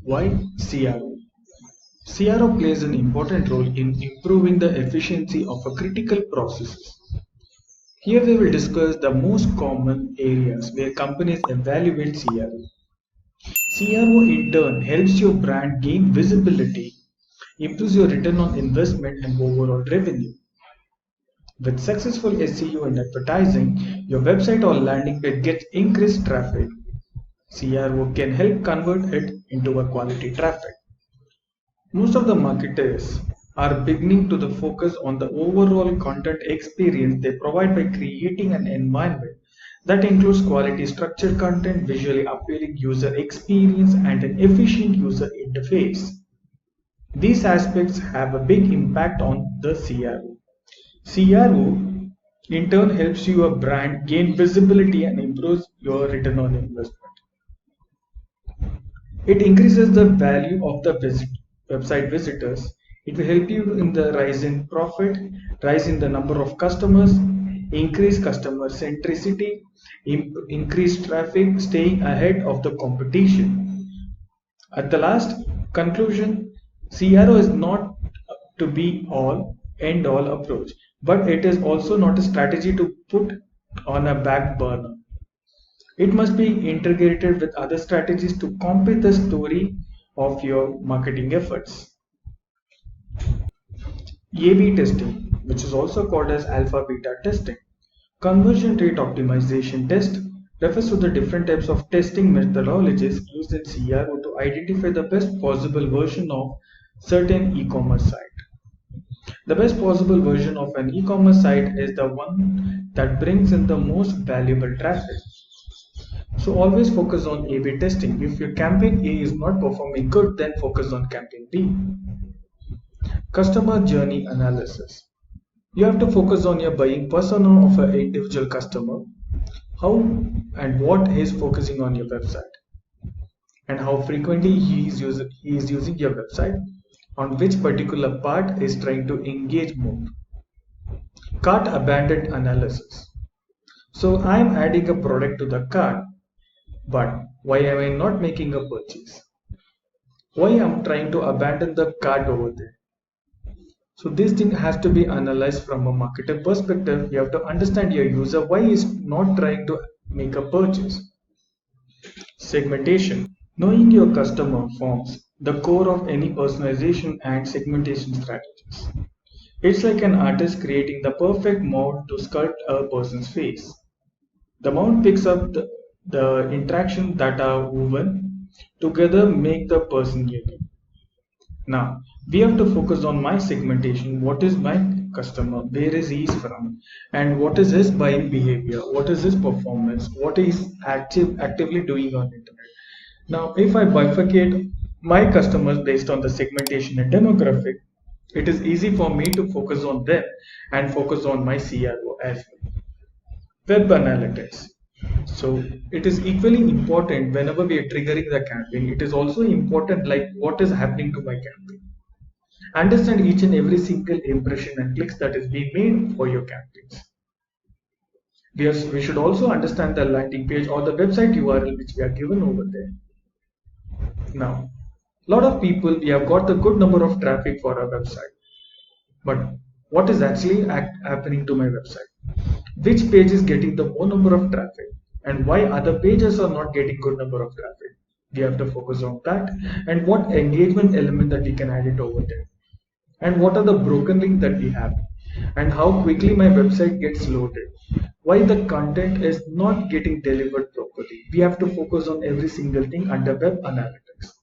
Why CRO? CRO plays an important role in improving the efficiency of a critical processes. Here we will discuss the most common areas where companies evaluate CRO. CRO in turn helps your brand gain visibility, improves your return on investment and overall revenue. With successful SEO and advertising, your website or landing page gets increased traffic. CRO can help convert it into a quality traffic. Most of the marketers are beginning to focus on the overall content experience they provide by creating an environment that includes quality structured content, visually appealing user experience, and an efficient user interface. These aspects have a big impact on the CRO. CRO in turn helps your brand gain visibility and improves your return on investment. It increases the value of the website visitors. It will help you in the rise in profit, rise in the number of customers, increase customer centricity, increase traffic, staying ahead of the competition. At the last conclusion, CRO is not to be all end all approach, but it is also not a strategy to put on a back burner. It must be integrated with other strategies to complete the story of your marketing efforts. A/B testing, which is also called as alpha beta testing. Conversion rate optimization test refers to the different types of testing methodologies used in CRO to identify the best possible version of certain e-commerce site. The best possible version of an e-commerce site is the one that brings in the most valuable traffic. So always focus on A/B testing. If your campaign A is not performing good, then focus on campaign B. Customer journey analysis. You have to focus on your buying persona of an individual customer, how and what he is focusing on your website, and how frequently he is using your website, on which particular part is trying to engage more. Cart abandoned analysis. So I am adding a product to the cart, but why am I not making a purchase? Why am I trying to abandon the cart over there? So this thing has to be analyzed from a marketer perspective. You have to understand your user why is not trying to make a purchase. Segmentation. Knowing your customer forms the core of any personalization and segmentation strategies. It's like an artist creating the perfect mold to sculpt a person's face. The mold picks up the interactions that are woven together make the person unique. Now, we have to focus on my segmentation. What is my customer? Where is he from? And what is his buying behavior? What is his performance? What is actively doing on internet? Now, if I bifurcate my customers based on the segmentation and demographic, it is easy for me to focus on them and focus on my CRO as well. Web analytics. So it is equally important whenever we are triggering the campaign. It is also important like what is happening to my campaign. Understand each and every single impression and clicks that is being made for your campaigns. We should also understand the landing page or the website URL which we are given over there. Now, a lot of people, we have got the good number of traffic for our website, but what is actually happening to my website? Which page is getting the more number of traffic and why other pages are not getting good number of traffic? We have to focus on that and what engagement element that we can add it over there. And what are the broken links that we have and how quickly my website gets loaded, why the content is not getting delivered properly. We have to focus on every single thing under web analytics.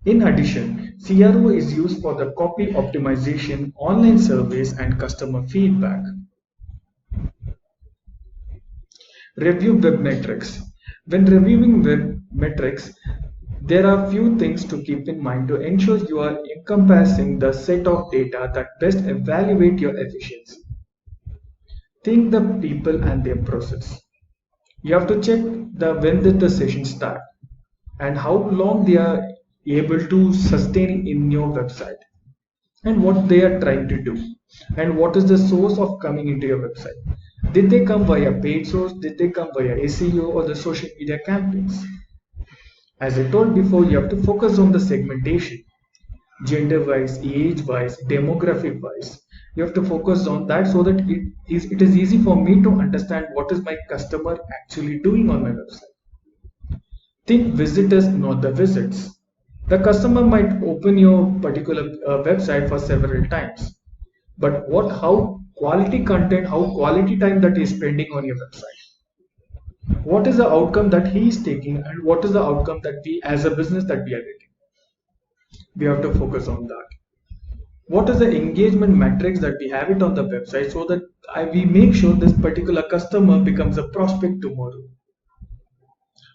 In addition, CRO is used for the copy optimization, online surveys and customer feedback. Review web metrics. When reviewing web metrics, there are few things to keep in mind to ensure you are encompassing the set of data that best evaluate your efficiency. Think the people and their process. You have to check when did the session start and how long they are able to sustain in your website and what they are trying to do and what is the source of coming into your website. Did they come via paid source? Did they come via SEO or the social media campaigns? As I told before, you have to focus on the segmentation, gender wise, age wise, demographic wise. You have to focus on that so that it is easy for me to understand what is my customer actually doing on my website. Think visitors, not the visits. The customer might open your particular website for several times, but how quality content, how quality time that is spending on your website, what is the outcome that he is taking, and what is the outcome that we as a business that we are getting. We have to focus on that. What is the engagement metrics that we have it on the website so that we make sure this particular customer becomes a prospect tomorrow.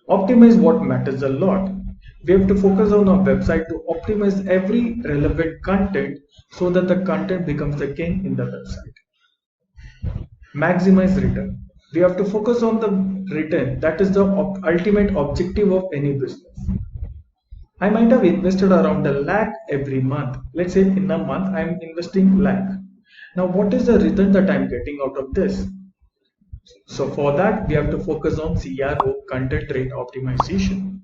Optimize what matters a lot. We have to focus on our website to optimize every relevant content so that the content becomes the king in the website. Maximize return. We have to focus on the return. That is the ultimate objective of any business. I might have invested around a lakh every month. Let's say in a month I'm investing lakh. Now what is the return that I'm getting out of this? So for that we have to focus on CRO, content rate optimization.